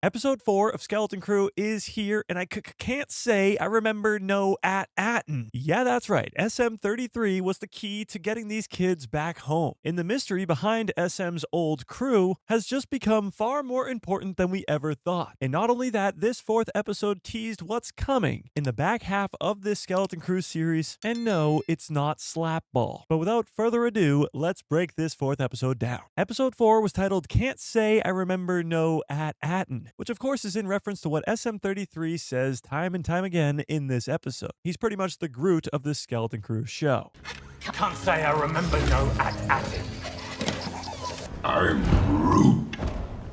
Episode 4 of Skeleton Crew is here, and I can't say I remember no At-Achann. Yeah, that's right. SM-33 was the key to getting these kids back home. And the mystery behind SM's old crew has just become far more important than we ever thought. And not only that, this 4th episode teased what's coming in the back half of this Skeleton Crew series. And no, it's not Slapball. But without further ado, let's break this 4th episode down. Episode 4 was titled Can't Say I Remember No At-Achann, which of course is in reference to what SM-33 says time and time again in this episode. He's pretty much the Groot of this Skeleton Crew show. Can't say I remember no At-Achann. I'm Groot.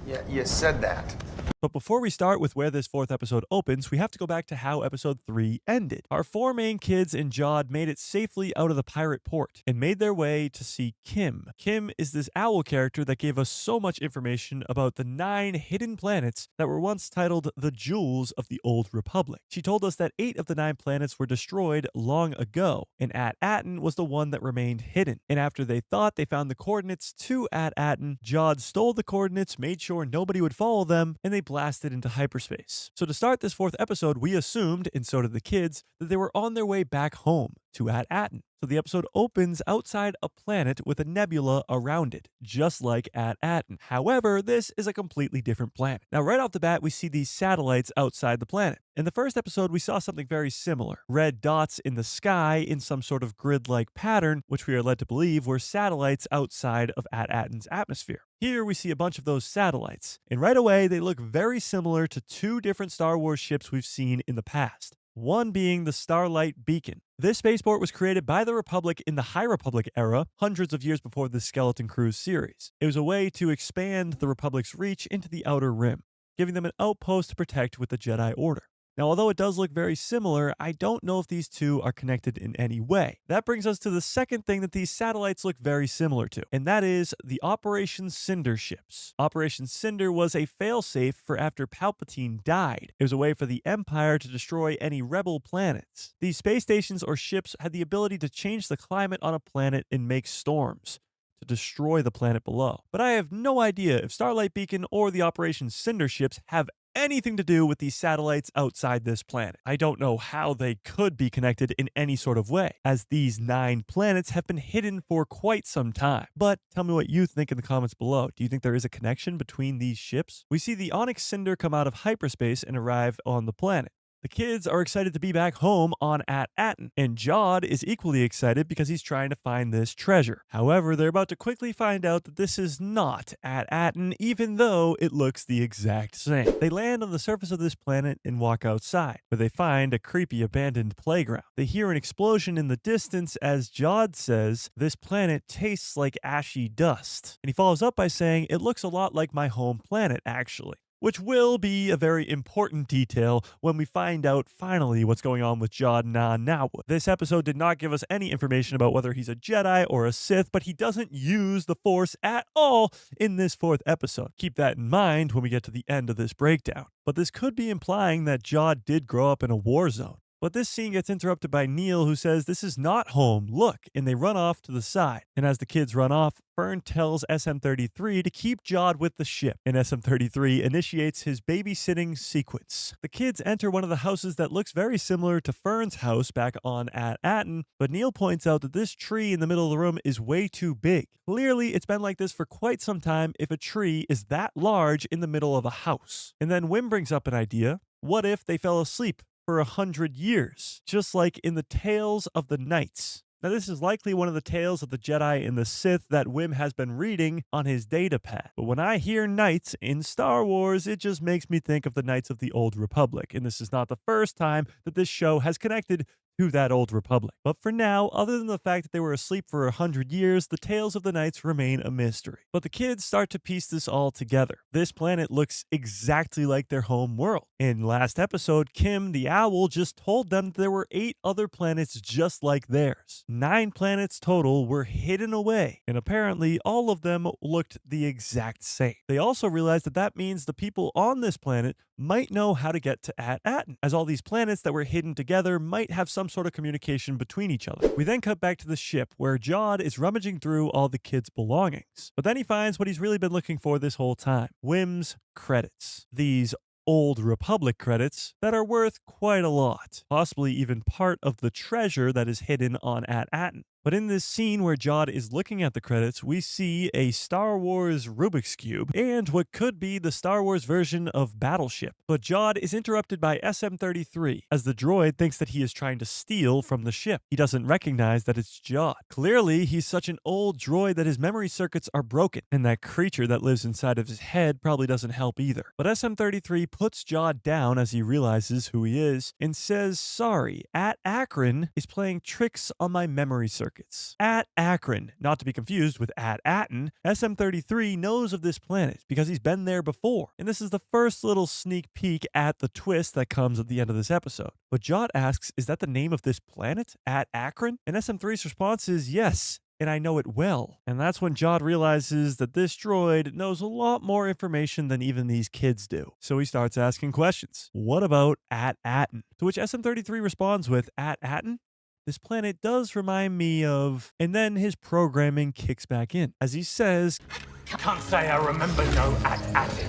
Yeah, you said that. But before we start with where this 4th episode opens, we have to go back to how episode 3 ended. Our 4 main kids and Jod made it safely out of the pirate port and made their way to see Kim. Kim is this owl character that gave us so much information about the 9 hidden planets that were once titled the Jewels of the Old Republic. She told us that 8 of the 9 planets were destroyed long ago, and At-Achann was the one that remained hidden. And after they thought they found the coordinates to At-Achann, Jod stole the coordinates, made sure nobody would follow them, and they blasted into hyperspace. So to start this 4th episode, we assumed, and so did the kids, that they were on their way back home to At-Achann. So the episode opens outside a planet with a nebula around it, just like At-Achann. However, this is a completely different planet. Now, right off the bat, we see these satellites outside the planet. In the first episode, we saw something very similar. Red dots in the sky in some sort of grid-like pattern, which we are led to believe were satellites outside of At-Achan's atmosphere. Here we see a bunch of those satellites, and right away they look very similar to 2 different Star Wars ships we've seen in the past. One being the Starlight Beacon. This spaceport was created by the Republic in the High Republic era, hundreds of years before the Skeleton Crew series. It was a way to expand the Republic's reach into the Outer Rim, giving them an outpost to protect with the Jedi Order. Now, although it does look very similar, I don't know if these 2 are connected in any way. That brings us to the second thing that these satellites look very similar to, and that is the Operation Cinder ships. Operation Cinder was a failsafe for after Palpatine died. It was a way for the Empire to destroy any rebel planets. These space stations or ships had the ability to change the climate on a planet and make storms to destroy the planet below. But I have no idea if Starlight Beacon or the Operation Cinder ships have anything to do with these satellites outside this planet. I don't know how they could be connected in any sort of way, as these 9 planets have been hidden for quite some time. But tell me what you think in the comments below. Do you think there is a connection between these ships? We see the Onyx Cinder come out of hyperspace and arrive on the planet. The kids are excited to be back home on At-Achann, and Jod is equally excited because he's trying to find this treasure. However, they're about to quickly find out that this is not At-Achann, even though it looks the exact same. They land on the surface of this planet and walk outside, where they find a creepy abandoned playground. They hear an explosion in the distance as Jod says, "This planet tastes like ashy dust." And he follows up by saying, "It looks a lot like my home planet, actually." Which will be a very important detail when we find out finally what's going on with Jod Nah-Nahwood. This episode did not give us any information about whether he's a Jedi or a Sith, but he doesn't use the Force at all in this 4th episode. Keep that in mind when we get to the end of this breakdown. But this could be implying that Jod did grow up in a war zone. But this scene gets interrupted by Neel, who says, "This is not home, look," and they run off to the side. And as the kids run off, Fern tells SM-33 to keep Jod with the ship, and SM-33 initiates his babysitting sequence. The kids enter one of the houses that looks very similar to Fern's house back on At-Achann, but Neel points out that this tree in the middle of the room is way too big. Clearly, it's been like this for quite some time if a tree is that large in the middle of a house. And then Wim brings up an idea. What if they fell asleep for 100 years, just like in the Tales of the Knights? Now, this is likely one of the tales of the Jedi and the Sith that Wim has been reading on his datapad. But when I hear Knights in Star Wars, it just makes me think of the Knights of the Old Republic. And this is not the first time that this show has connected to that Old Republic. But for now, other than the fact that they were asleep for 100 years, the tales of the Knights remain a mystery. But the kids start to piece this all together. This planet looks exactly like their home world. In last episode, Kim the Owl just told them that there were 8 other planets just like theirs. 9 planets total were hidden away, and apparently all of them looked the exact same. They also realized that that means the people on this planet might know how to get to At-Achann, as all these planets that were hidden together might have some some sort of communication between each other. We then cut back to the ship where Jod is rummaging through all the kids' belongings. But then he finds what he's really been looking for this whole time: Wim's credits. These Old Republic credits that are worth quite a lot, possibly even part of the treasure that is hidden on At-Achann. But in this scene where Jod is looking at the credits, we see a Star Wars Rubik's Cube and what could be the Star Wars version of Battleship. But Jod is interrupted by SM-33 as the droid thinks that he is trying to steal from the ship. He doesn't recognize that it's Jod. Clearly, he's such an old droid that his memory circuits are broken, and that creature that lives inside of his head probably doesn't help either. But SM-33 puts Jod down as he realizes who he is and says, "Sorry, At-Achann is playing tricks on my memory circuits." At-Achann, not to be confused with At-Achann. SM-33 knows of this planet because he's been there before, and this is the first little sneak peek at the twist that comes at the end of this episode. But Jod asks, is that the name of this planet, At-Achann? And SM-3's response is yes, and I know it well. And that's when Jod realizes that this droid knows a lot more information than even these kids do. So he starts asking questions. What about At-Achann? To which SM-33 responds with, At-Achann? This planet does remind me of... And then his programming kicks back in, as he says, Can't say I remember no At-Achann.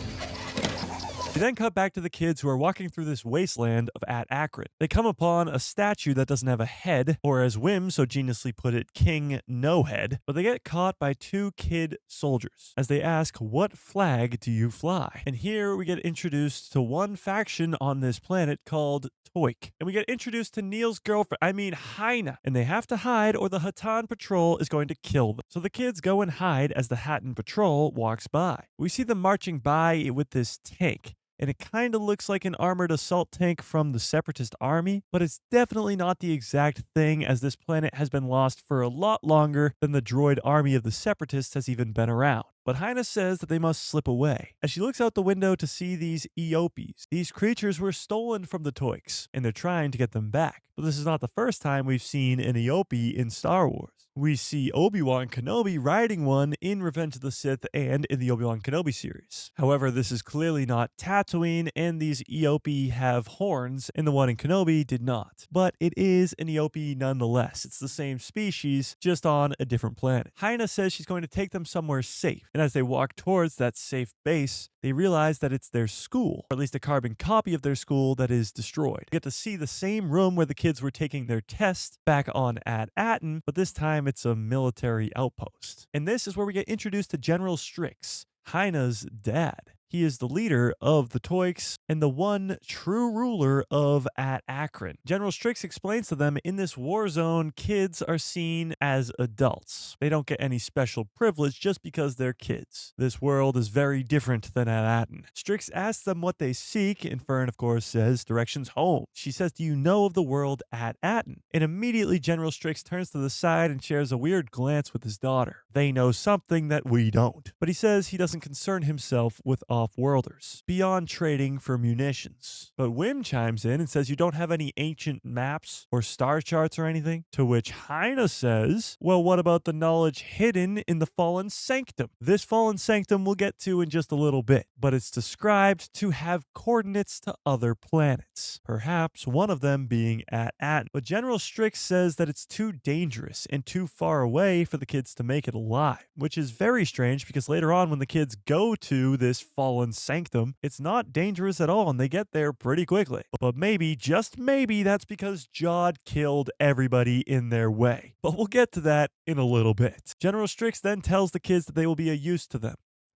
We then cut back to the kids who are walking through this wasteland of At-Achann. They come upon a statue that doesn't have a head, or as Wim so geniusly put it, King No Head, but they get caught by two kid soldiers as they ask, what flag do you fly? And here we get introduced to one faction on this planet called Toik. And we get introduced to Neel's girlfriend, Haina, and they have to hide or the At-Achann patrol is going to kill them. So the kids go and hide as the At-Achann patrol walks by. We see them marching by with this tank, and it kind of looks like an armored assault tank from the Separatist army, but it's definitely not the exact thing, as this planet has been lost for a lot longer than the droid army of the Separatists has even been around. But Haina says that they must slip away, as she looks out the window to see these Eopes. These creatures were stolen from the Toiks, and they're trying to get them back. But this is not the first time we've seen an Eope in Star Wars. We see Obi-Wan Kenobi riding one in Revenge of the Sith and in the Obi-Wan Kenobi series. However, this is clearly not Tatooine, and these Eope have horns, and the one in Kenobi did not. But it is an Eope nonetheless. It's the same species, just on a different planet. Haina says she's going to take them somewhere safe, and as they walk towards that safe base, they realize that it's their school, or at least a carbon copy of their school that is destroyed. We get to see the same room where the kids were taking their test back on At-Achann, but this time it's a military outpost. And this is where we get introduced to General Strix, Haina's dad. He is the leader of the Toiks and the one true ruler of At-Achann. General Strix explains to them in this war zone, kids are seen as adults. They don't get any special privilege just because they're kids. This world is very different than At-Achann. Strix asks them what they seek, and Fern, of course, says directions home. She says, do you know of the world At-Achann? And immediately General Strix turns to the side and shares a weird glance with his daughter. They know something that we don't. But he says he doesn't concern himself with off-worlders, beyond trading for munitions. But Wim chimes in and says you don't have any ancient maps or star charts or anything, to which Haina says, well, what about the knowledge hidden in the Fallen Sanctum? This Fallen Sanctum we'll get to in just a little bit, but it's described to have coordinates to other planets, perhaps one of them being At-Achann. But General Strix says that it's too dangerous and too far away for the kids to make it alive, which is very strange because later on when the kids go to this Fallen Sanctum, it's not dangerous at all and they get there pretty quickly. But maybe, just maybe, that's because Jod killed everybody in their way. But we'll get to that in a little bit. General Strix then tells the kids that they will be a use to them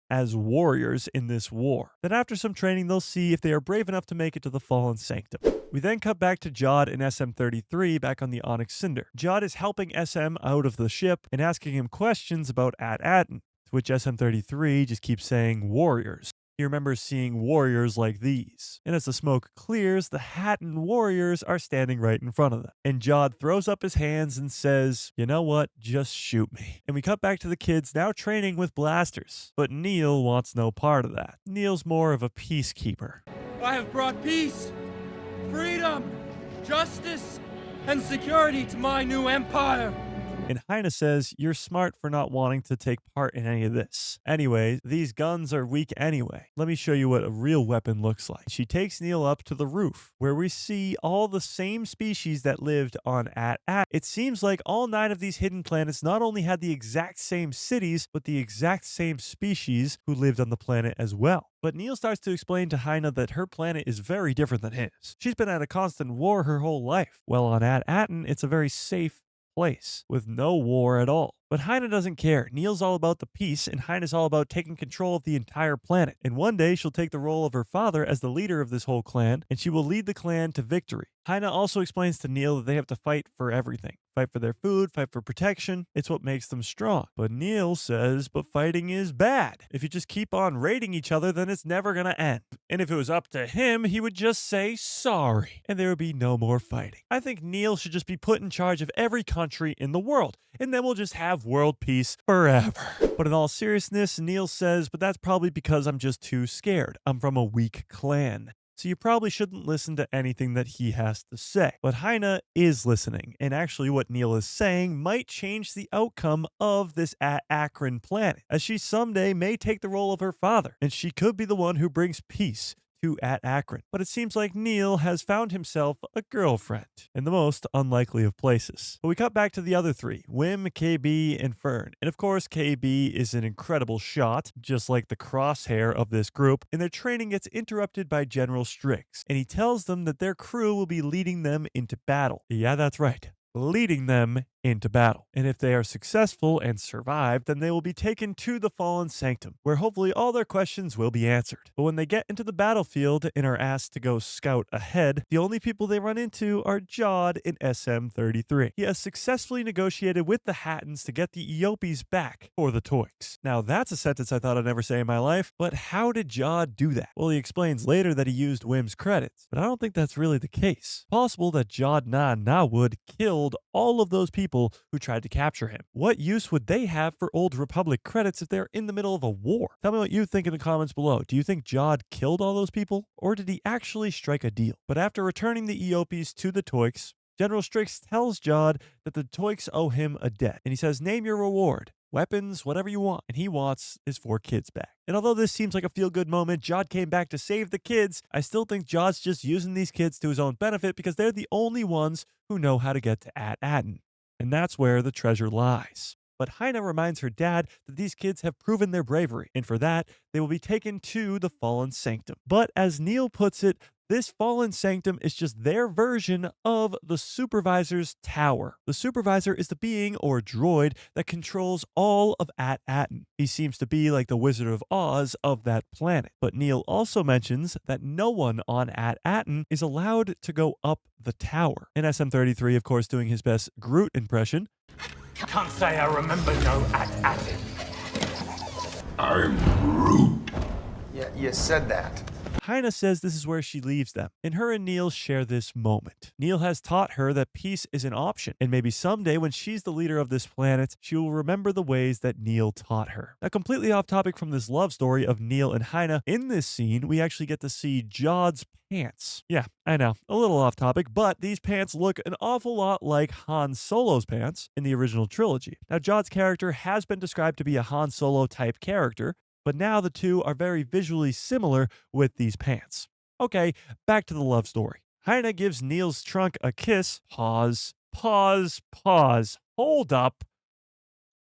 as warriors in this war. Then after some training, they'll see if they are brave enough to make it to the Fallen Sanctum. We then cut back to Jod and SM-33 back on the Onyx Cinder. Jod is helping SM out of the ship and asking him questions about At-Achann, to which SM-33 just keeps saying warriors. He remembers seeing warriors like these. And as the smoke clears, the At-Achann warriors are standing right in front of them. And Jod throws up his hands and says, you know what, just shoot me. And we cut back to the kids now training with blasters. But Neel wants no part of that. Neel's more of a peacekeeper. I have brought peace, freedom, justice, and security to my new empire. And Heine says, you're smart for not wanting to take part in any of this. Anyway, these guns are weak anyway. Let me show you what a real weapon looks like. She takes Neel up to the roof, where we see all the same species that lived on At-Achann. It seems like all 9 of these hidden planets not only had the exact same cities, but the exact same species who lived on the planet as well. But Neel starts to explain to Heine that her planet is very different than his. She's been at a constant war her whole life. Well, on At-Achann, it's a very safe place with no war at all. But Heine doesn't care. Neel's all about the peace, and Heine's all about taking control of the entire planet. And one day, she'll take the role of her father as the leader of this whole clan, and she will lead the clan to victory. Heine also explains to Neel that they have to fight for everything. Fight for their food, fight for protection. It's what makes them strong. But Neel says, but fighting is bad. If you just keep on raiding each other, then it's never gonna end. And if it was up to him, he would just say sorry, and there would be no more fighting. I think Neel should just be put in charge of every country in the world, and then we'll just have world peace forever. But in all seriousness, Neel says, but that's probably because I'm just too scared. I'm from a weak clan. So you probably shouldn't listen to anything that he has to say. But Heine is listening, and actually what Neel is saying might change the outcome of this At-Achann planet, as she someday may take the role of her father, and she could be the one who brings peace to At-Achann. But it seems like Neel has found himself a girlfriend in the most unlikely of places. But we cut back to the other 3, Wim, KB, and Fern. And of course, KB is an incredible shot, just like the crosshair of this group, and their training gets interrupted by General Strix, and he tells them that their crew will be leading them into battle. Yeah, that's right. Leading them into battle. And if they are successful and survive, then they will be taken to the Fallen Sanctum, where hopefully all their questions will be answered. But when they get into the battlefield and are asked to go scout ahead, the only people they run into are Jod and SM-33. He has successfully negotiated with the Hattons to get the Eopes back for the Toiks. Now that's a sentence I thought I'd never say in my life, but how did Jod do that? Well, he explains later that he used Wim's credits, but I don't think that's really the case. Possible that Jod Nawood killed all of those people who tried to capture him. What use would they have for Old Republic credits if they're in the middle of a war? Tell me what you think in the comments below. Do you think Jod killed all those people, or did he actually strike a deal? But after returning the Eopes to the Toiks, General Strix tells Jod that the Toiks owe him a debt, and he says, name your reward. Weapons, whatever you want. And he wants his 4 kids back. And although this seems like a feel-good moment, Jod came back to save the kids, I still think Jod's just using these kids to his own benefit because they're the only ones who know how to get to At-Achann. And that's where the treasure lies. But Heine reminds her dad that these kids have proven their bravery, and for that, they will be taken to the Fallen Sanctum. But as Neel puts it, this Fallen Sanctum is just their version of the Supervisor's tower. The Supervisor is the being or droid that controls all of At-Achann. He seems to be like the Wizard of Oz of that planet. But Neel also mentions that no one on At-Achann is allowed to go up the tower. And SM-33, of course, doing his best Groot impression. Can't say I remember no At-Achann. I'm Groot. Yeah, you said that. Heine says this is where she leaves them, and her and Neel share this moment. Neel has taught her that peace is an option, and maybe someday when she's the leader of this planet, she will remember the ways that Neel taught her. Now, completely off topic from this love story of Neel and Heine, in this scene, we actually get to see Jod's pants. Yeah, I know, a little off topic, but these pants look an awful lot like Han Solo's pants in the original trilogy. Now, Jod's character has been described to be a Han Solo type character, but now the two are very visually similar with these pants. Okay, back to the love story. Heine gives Neel's trunk a kiss. Pause, hold up.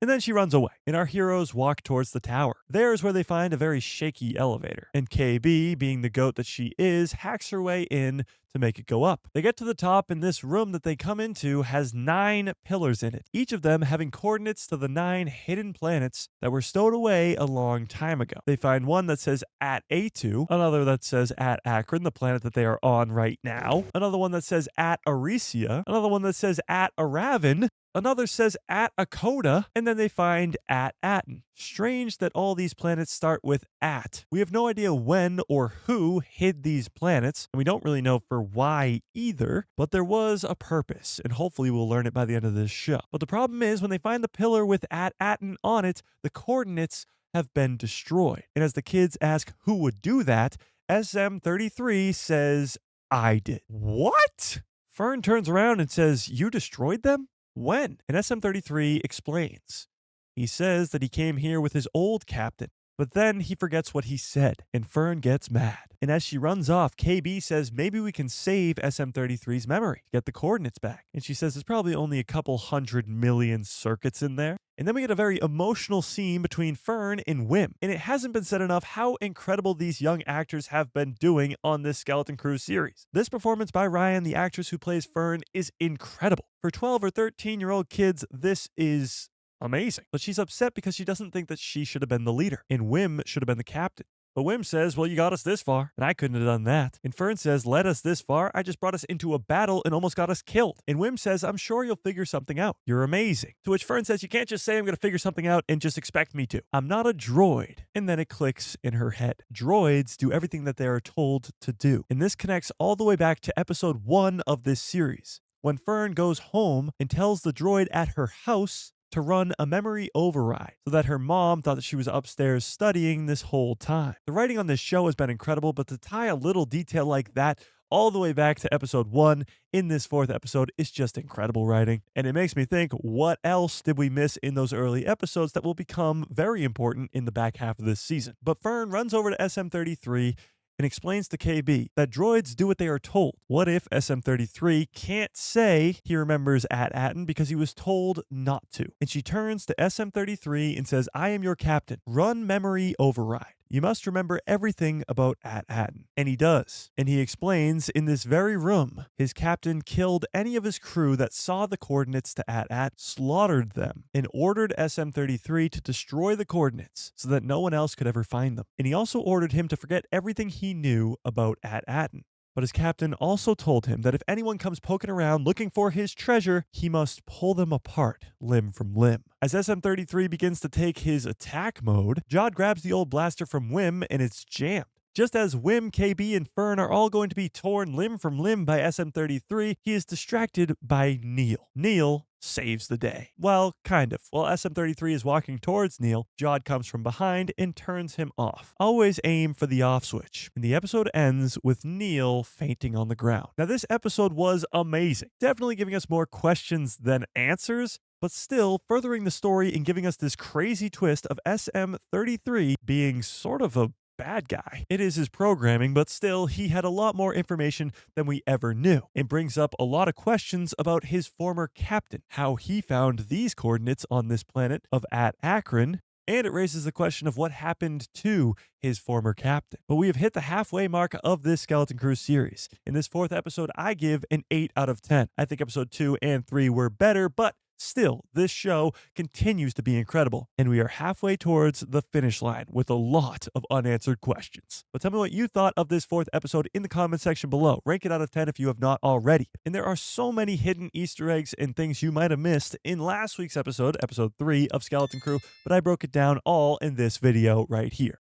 And then she runs away, and our heroes walk towards the tower. There's where they find a very shaky elevator, and KB, being the goat that she is, hacks her way in to make it go up. They get to the top, and this room that they come into has 9 pillars in it, each of them having coordinates to the 9 hidden planets that were stowed away a long time ago. They find one that says At-A2, another that says At-Achann, the planet that they are on right now, another one that says At-Arisia, another one that says At-Aravan, another says At-Akoda, and then they find At-Achann. Strange that all these planets start with At. We have no idea when or who hid these planets, and we don't really know for why either, but there was a purpose, and hopefully we'll learn it by the end of this show. But the problem is, when they find the pillar with At-Achann on it, the coordinates have been destroyed. And as the kids ask who would do that, SM-33 says, I did. What? Fern turns around and says, you destroyed them? When? And SM-33 explains. He says that he came here with his old captain, but then he forgets what he said, and Fern gets mad. And as she runs off, KB says maybe we can save SM-33's memory, get the coordinates back. And she says there's probably only a couple 100 million circuits in there. And then we get a very emotional scene between Fern and Wim. And it hasn't been said enough how incredible these young actors have been doing on this Skeleton Crew series. This performance by Ryan, the actress who plays Fern, is incredible. For 12 or 13-year-old kids, this is amazing. But she's upset because she doesn't think that she should have been the leader, and Wim should have been the captain. But Wim says, well, you got us this far, and I couldn't have done that. And Fern says, led us this far, I just brought us into a battle and almost got us killed. And Wim says, I'm sure you'll figure something out. You're amazing. To which Fern says, you can't just say I'm going to figure something out and just expect me to. I'm not a droid. And then it clicks in her head. Droids do everything that they are told to do. And this connects all the way back to episode 1 of this series, when Fern goes home and tells the droid at her house to run a memory override so that her mom thought that she was upstairs studying this whole time. The writing on this show has been incredible, but to tie a little detail like that all the way back to episode 1 in this 4th episode is just incredible writing. And it makes me think, what else did we miss in those early episodes that will become very important in the back half of this season? But Fern runs over to SM-33 and explains to KB that droids do what they are told. What if SM-33 can't say he remembers At-Achann because he was told not to? And she turns to SM-33 and says, I am your captain. Run memory override. You must remember everything about At-Achann. And he does. And he explains, in this very room, his captain killed any of his crew that saw the coordinates to At-Achann, slaughtered them, and ordered SM-33 to destroy the coordinates so that no one else could ever find them. And he also ordered him to forget everything he knew about At-Achann. But his captain also told him that if anyone comes poking around looking for his treasure, he must pull them apart, limb from limb. As SM-33 begins to take his attack mode, Jod grabs the old blaster from Wim and it's jammed. Just as Wim, KB, and Fern are all going to be torn limb from limb by SM-33, he is distracted by Neel. Neel saves the day. Well, kind of. While SM-33 is walking towards Neel, Jod comes from behind and turns him off. Always aim for the off switch. And the episode ends with Neel fainting on the ground. Now, this episode was amazing. Definitely giving us more questions than answers, but still furthering the story and giving us this crazy twist of SM-33 being sort of a bad guy. It is his programming, but still, he had a lot more information than we ever knew. It brings up a lot of questions about his former captain, how he found these coordinates on this planet of At-Achann, and it raises the question of what happened to his former captain. But we have hit the halfway mark of this Skeleton Crew series. In this 4th episode, I give an 8 out of 10. I think episode 2 and 3 were better, but still, this show continues to be incredible, and we are halfway towards the finish line with a lot of unanswered questions. But tell me what you thought of this 4th episode in the comment section below. Rank it out of 10 if you have not already. And there are so many hidden Easter eggs and things you might have missed in last week's episode, episode 3 of Skeleton Crew, but I broke it down all in this video right here.